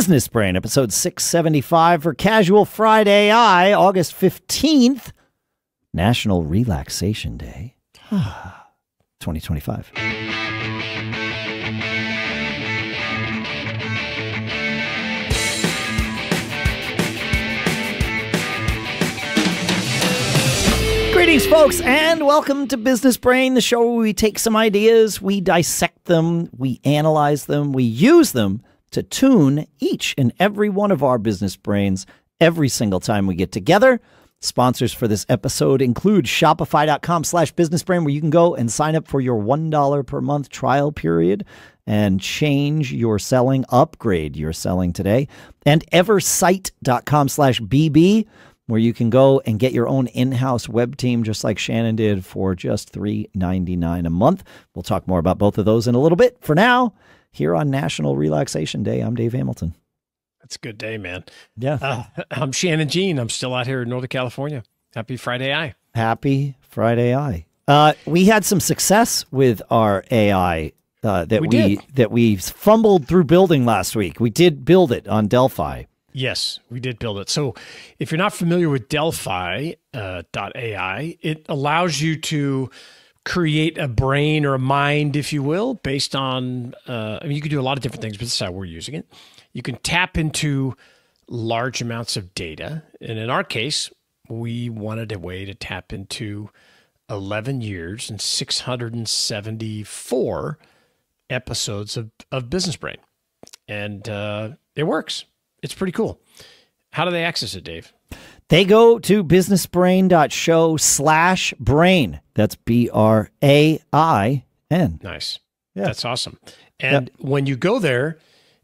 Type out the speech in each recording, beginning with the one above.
Business BrAIn, episode 675 for Casual FridAI, August 15th, National Relaxation Day, 2025. Greetings, folks, and welcome to Business BrAIn, the show where we take some ideas, we dissect them, we analyze them, we use them to tune each and every one of our business brains every single time we get together. Sponsors for this episode include Shopify.com/businessbrain, where you can go and sign up for your $1 per month trial period and change your selling, upgrade your selling today. And Eversite.com/BB, where you can go and get your own in-house web team, just like Shannon did, for just $3.99 a month. We'll talk more about both of those in a little bit. For now, here on National Relaxation Day, I'm Dave Hamilton. That's a good day, man. Yeah. I'm Shannon Jean. I'm still out here in Northern California. Happy FridAI. Happy FridAI. We had some success with our AI that we fumbled through building last week. We did build it on Delphi. Yes, we did build it. So if you're not familiar with Delphi .ai, it allows you to create a brain or a mind, if you will, based on, I mean, you can do a lot of different things, but this is how we're using it. You can tap into large amounts of data. And in our case, we wanted a way to tap into 11 years and 674 episodes of Business BrAIn. And it works. It's pretty cool. How do they access it, Dave? They go to businessbrain.show/brain. That's BRAIN. Nice. Yeah. That's awesome. And when you go there,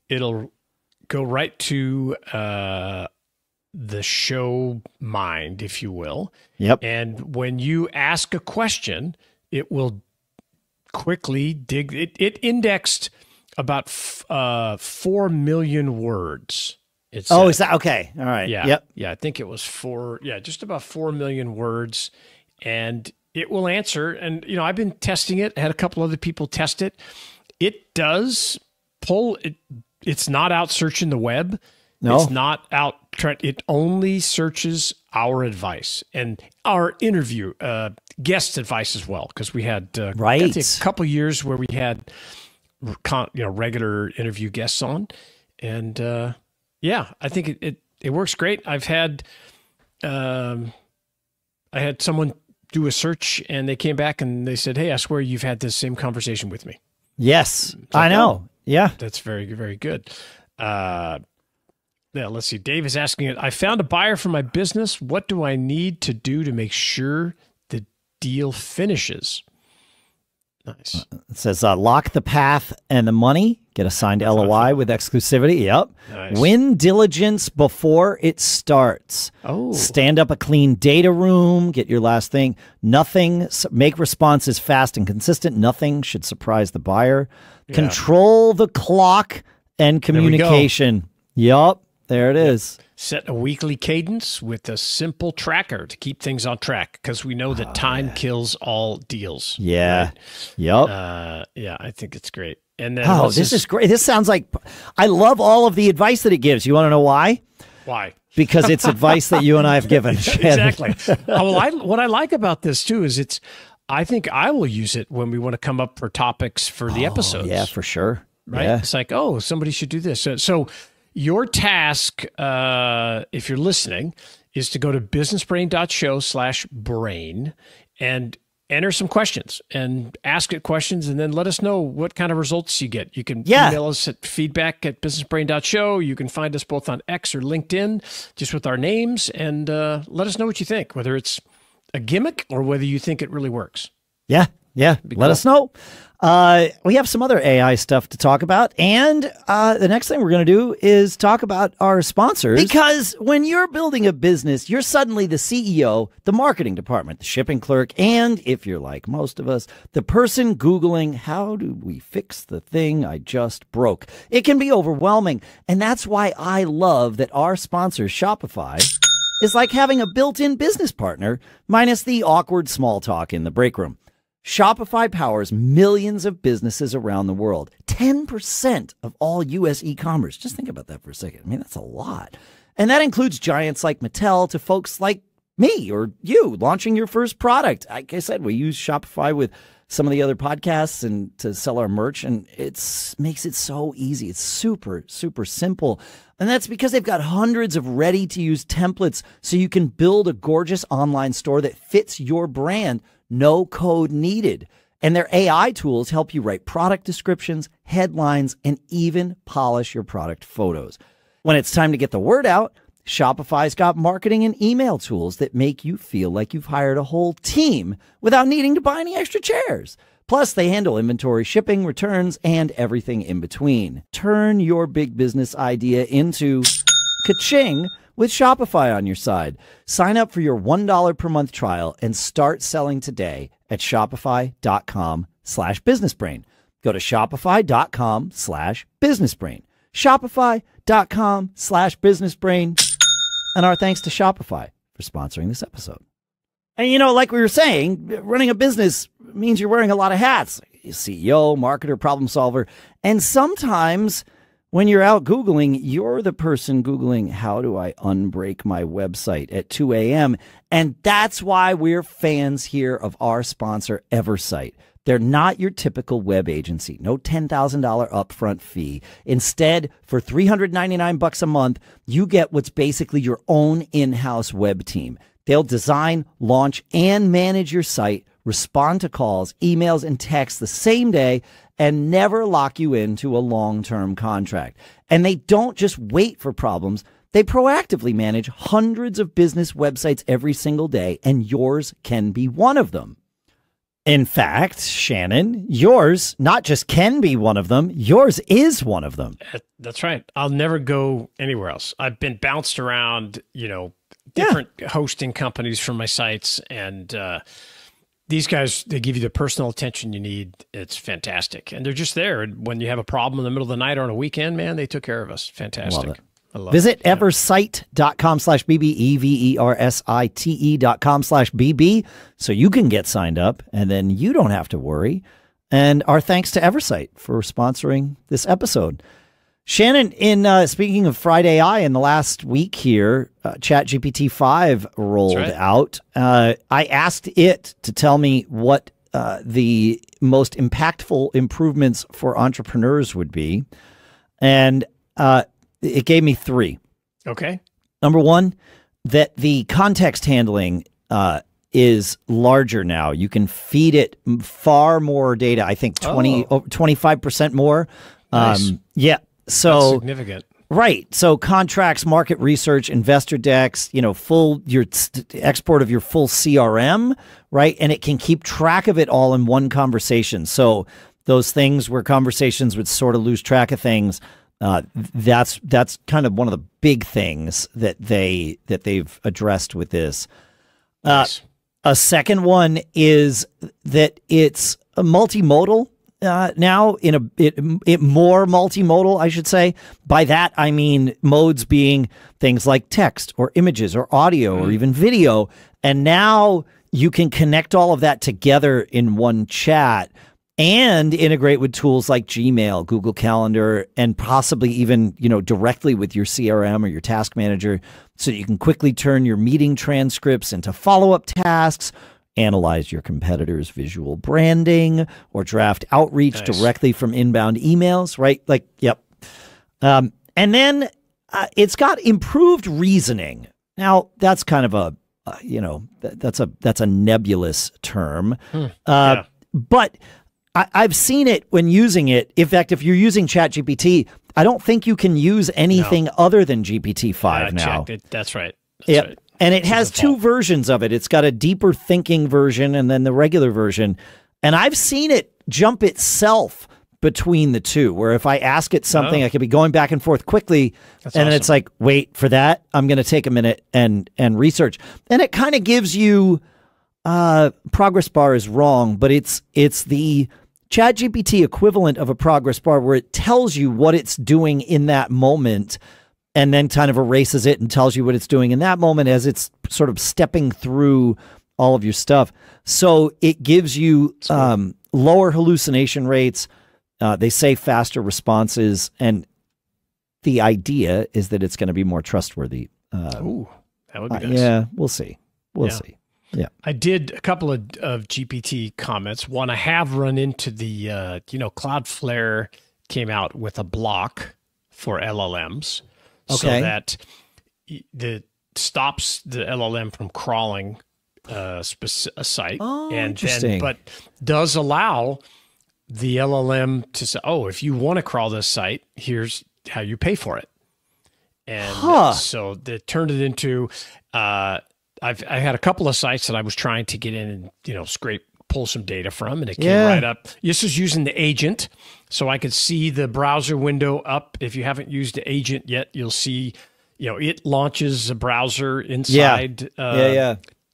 it'll go right to the show mind, if you will. Yep. And when you ask a question, it will quickly dig. It indexed about 4 million words. Is that okay? All right. Yeah. Yep. Yeah. I think it was just about 4 million words, and it will answer. And, you know, I've been testing it. I had a couple other people test it. It does pull it. It's not out searching the web. No, it's not out. It only searches our advice and our interview, guest advice as well. Cause we had, a couple years where we had, regular interview guests on, and, yeah, I think it works great. I had someone do a search, and they came back and they said, "Hey, I swear you've had this same conversation with me." Yes, I know. Yeah, that's very, very good. Yeah, let's see. Dave is asking it. I found a buyer for my business. What do I need to do to make sure the deal finishes? Nice. It says lock the path and the money. Get a signed LOI with exclusivity. Yep. Nice. Win diligence before it starts. Oh. Stand up a clean data room. Get your last thing. Nothing. Make responses fast and consistent. Nothing should surprise the buyer. Yeah. Control the clock and communication. Yep. There it is. Set a weekly cadence with a simple tracker to keep things on track, because we know that time kills all deals. Yeah. Right? Yep. Yeah, I think it's great. And then this is great. This sounds like, I love all of the advice that it gives. You want to know why? Why? Because it's advice that you and I have given. Exactly. What I like about this too is I think I will use it when we want to come up for topics for the episodes. Yeah, for sure. Right. Yeah. It's like, somebody should do this. So your task, if you're listening, is to go to businessbrain.show/brain and enter some questions and ask it questions, and then let us know what kind of results you get. You can email us at feedback@businessbrain.show. You can find us both on X or LinkedIn, just with our names, and let us know what you think, whether it's a gimmick or whether you think it really works. Yeah. Let us know. We have some other AI stuff to talk about. And the next thing we're going to do is talk about our sponsors. Because when you're building a business, you're suddenly the CEO, the marketing department, the shipping clerk, and if you're like most of us, the person Googling, how do we fix the thing I just broke? It can be overwhelming. And that's why I love that our sponsor, Shopify, is like having a built-in business partner, minus the awkward small talk in the break room. Shopify powers millions of businesses around the world. 10% of all U.S. e-commerce. Just think about that for a second. I mean, that's a lot. And that includes giants like Mattel to folks like me or you launching your first product. Like I said, we use Shopify with some of the other podcasts and to sell our merch, and it makes it so easy. It's super, super simple. And that's because they've got hundreds of ready-to-use templates so you can build a gorgeous online store that fits your brand. No code needed. And their AI tools help you write product descriptions, headlines, and even polish your product photos. When it's time to get the word out, Shopify's got marketing and email tools that make you feel like you've hired a whole team without needing to buy any extra chairs. Plus, they handle inventory, shipping, returns, and everything in between. Turn your big business idea into ka-ching with Shopify on your side. Sign up for your $1 per month trial and start selling today at shopify.com/businessbrain. Go to shopify.com/businessbrain. Shopify.com/businessbrain. And our thanks to Shopify for sponsoring this episode. And, you know, like we were saying, running a business means you're wearing a lot of hats. CEO, marketer, problem solver. And sometimes when you're out Googling, you're the person Googling, how do I unbreak my website at 2 a.m.? And that's why we're fans here of our sponsor, Eversite. They're not your typical web agency. No $10,000 upfront fee. Instead, for $399 a month, you get what's basically your own in-house web team. They'll design, launch, and manage your site, respond to calls, emails, and texts the same day, and never lock you into a long-term contract. And they don't just wait for problems. They proactively manage hundreds of business websites every single day, and yours can be one of them. In fact, Shannon, yours not just can be one of them, yours is one of them. That's right. I'll never go anywhere else. I've been bounced around, different hosting companies for my sites, and these guys, they give you the personal attention you need. It's fantastic. And they're just there. And when you have a problem in the middle of the night or on a weekend, man, they took care of us. Fantastic. Love it. Visit Eversite.com/BB, Eversite.com/BB, so you can get signed up, and then you don't have to worry. And our thanks to Eversite for sponsoring this episode. Shannon, in speaking of FridAI, in the last week here, ChatGPT 5 rolled out. I asked it to tell me what the most impactful improvements for entrepreneurs would be, and it gave me 3. Okay. Number 1, that the context handling is larger now. You can feed it far more data. I think 25% more. Nice. Yeah. So that's significant. Right. So contracts, market research, investor decks, your export of your full CRM, right? And it can keep track of it all in one conversation. So those things where conversations would sort of lose track of things, that's kind of one of the big things that they've addressed with this. Nice. A second one is that it's a multimodal now, it more multimodal, I should say. By that I mean modes being things like text or images or audio or even video, and now you can connect all of that together in one chat and integrate with tools like Gmail, Google Calendar, and possibly even, directly with your CRM or your task manager, so that you can quickly turn your meeting transcripts into follow-up tasks, analyze your competitors' visual branding, or draft outreach directly from inbound emails, right? And then it's got improved reasoning. Now, that's kind of that's a nebulous term. But I've seen it when using it. In fact, if you're using ChatGPT, I don't think you can use anything other than GPT-5 now. That's right. That's right. And it has 2 versions of it. It's got a deeper thinking version and then the regular version. And I've seen it jump itself between the two, where if I ask it something, I could be going back and forth quickly. Then it's like, wait for that. I'm going to take a minute and research. And it kind of gives you progress bar is wrong, but it's the ChatGPT equivalent of a progress bar, where it tells you what it's doing in that moment and then kind of erases it and tells you what it's doing in that moment as it's sort of stepping through all of your stuff. So it gives you lower hallucination rates. They say faster responses, and the idea is that it's going to be more trustworthy. Ooh, that would be nice. Yeah, we'll see. We'll see. Yeah, I did a couple of GPT comments. One, I have run into the, Cloudflare came out with a block for LLMs, so that it stops the LLM from crawling a site. Oh, and interesting. But does allow the LLM to say, oh, if you want to crawl this site, here's how you pay for it. And so they turned it into, I had a couple of sites that I was trying to get in and, pull some data from, and it came right up. This is using the agent, so I could see the browser window up. If you haven't used the agent yet, you'll see, it launches a browser inside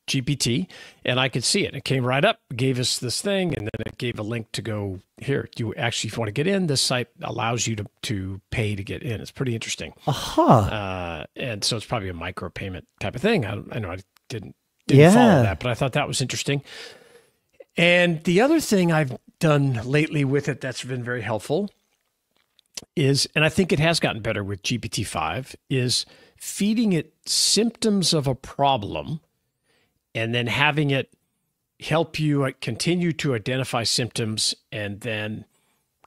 GPT, and I could see it. It came right up, gave us this thing, and then it gave a link to go here. Do you actually, if you want to get in, this site allows you to pay to get in. It's pretty interesting. And so it's probably a micro payment type of thing. I know I didn't follow that, but I thought that was interesting. And the other thing I've done lately with it that's been very helpful is, and I think it has gotten better with GPT-5, is feeding it symptoms of a problem and then having it help you continue to identify symptoms and then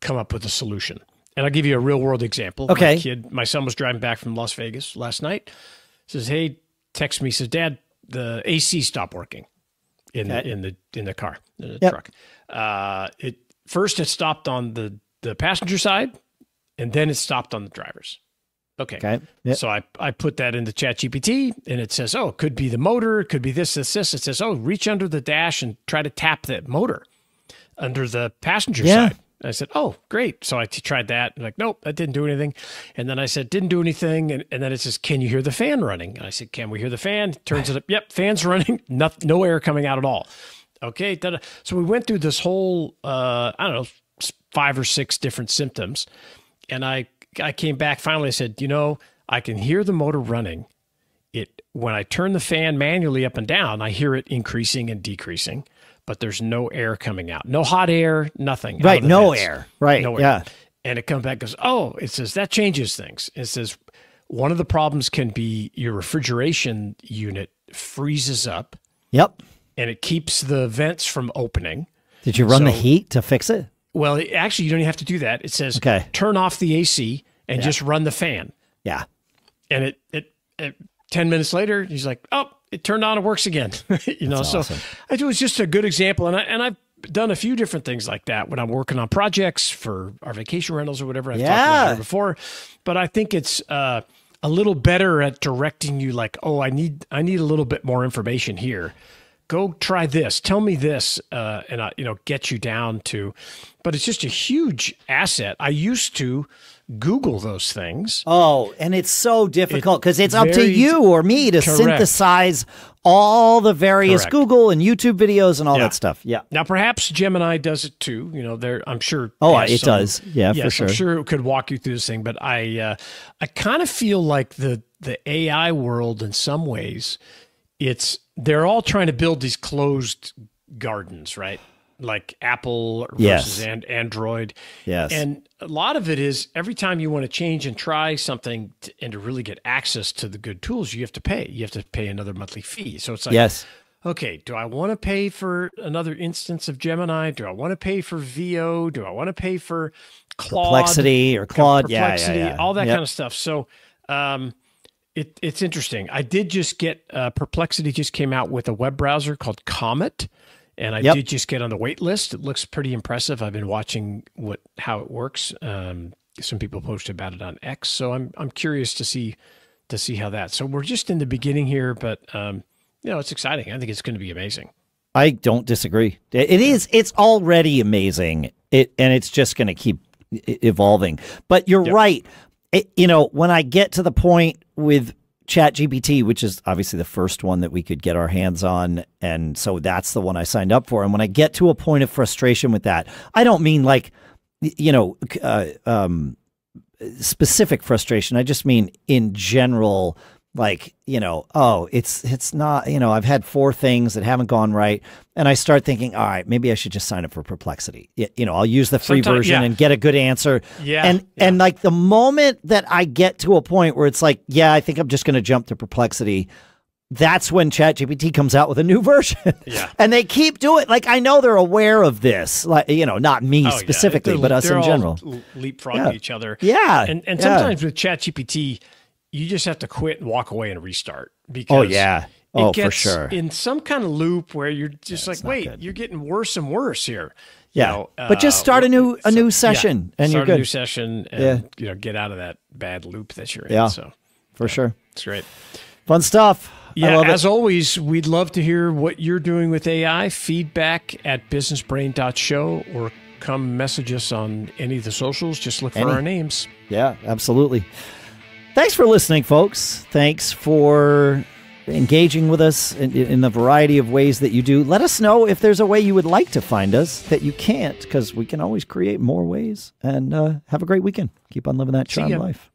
come up with a solution. And I'll give you a real world example. Okay. My son was driving back from Las Vegas last night. Says, hey, text me, says, Dad, the AC stopped working in the car, in the truck. It stopped on the passenger side, and then it stopped on the driver's. Okay. Yep. So I put that into ChatGPT, and it says, oh, it could be the motor. It could be this. It says, oh, reach under the dash and try to tap that motor under the passenger side. And I said, oh, great. So I tried that. And nope, that didn't do anything. And then I said, didn't do anything. And then it says, can you hear the fan running? And I said, can we hear the fan? Turns it up. Yep, fan's running. No air coming out at all. Okay. So we went through this whole, 5 or 6 different symptoms. And I came back, finally I said, I can hear the motor running. When I turn the fan manually up and down, I hear it increasing and decreasing, but there's no air coming out. No hot air, nothing. Right, no air. Right, no air. Yeah. And it comes back and goes, it says, that changes things. It says, one of the problems can be your refrigeration unit freezes up. Yep. And it keeps the vents from opening. Did you run the heat to fix it? Well, actually, you don't even have to do that. It says, turn off the AC and just run the fan. Yeah. And it 10 minutes later, he's like, oh, it turned on, it works again. That's awesome. So it was just a good example. And I've done a few different things like that when I'm working on projects for our vacation rentals or whatever. I've talked about it before. But I think it's a little better at directing you I need a little bit more information here. Go try this. Tell me this, and I, get you down to. But it's just a huge asset. I used to Google those things. Oh, and it's so difficult because it's up to you or me to synthesize all the various Google and YouTube videos and all that stuff. Yeah. Now, perhaps Gemini does it too. I'm sure. Oh, it does. Yeah, for sure. I'm sure it could walk you through this thing. But I kind of feel like the AI world, in some ways, they're all trying to build these closed gardens, right? Like Apple versus Android. Yes. And a lot of it is every time you want to change and try something and to really get access to the good tools, you have to pay. You have to pay another monthly fee. So it's like, okay, do I want to pay for another instance of Gemini? Do I want to pay for VO? Do I want to pay for Claude? Perplexity or Claude? Perplexity, all that kind of stuff. So it's interesting. I did just get Perplexity just came out with a web browser called Comet. And I did just get on the wait list. It looks pretty impressive. I've been watching how it works. Some people posted about it on X, so I'm curious to see how that. So we're just in the beginning here, but it's exciting. I think it's going to be amazing. I don't disagree. It is. It's already amazing. And it's just going to keep evolving. But you're right. When I get to the point with ChatGPT, which is obviously the first one that we could get our hands on, and so that's the one I signed up for. And when I get to a point of frustration with that, I don't mean specific frustration. I just mean in general, Like, oh, it's not, I've had 4 things that haven't gone right. And I start thinking, all right, maybe I should just sign up for Perplexity. I'll use the free version and get a good answer. And like the moment that I get to a point where it's like, I think I'm just going to jump to Perplexity, that's when ChatGPT comes out with a new version. And they keep doing it. Like, I know they're aware of this, like, not me specifically, but us in general. Leapfrogging each other. And sometimes with ChatGPT, you just have to quit and walk away and restart because it gets for sure in some kind of loop where you're just like, wait, you're getting worse and worse here. But just start a new session and you're good. Start a new session and get out of that bad loop that you're in. So for sure. It's great. Fun stuff. Yeah, as always, we'd love to hear what you're doing with AI. Feedback at businessbrain.show or come message us on any of the socials. Just look for our names. Yeah, absolutely. Thanks for listening, folks. Thanks for engaging with us in the variety of ways that you do. Let us know if there's a way you would like to find us that you can't, because we can always create more ways. And have a great weekend. Keep on living that charmed life.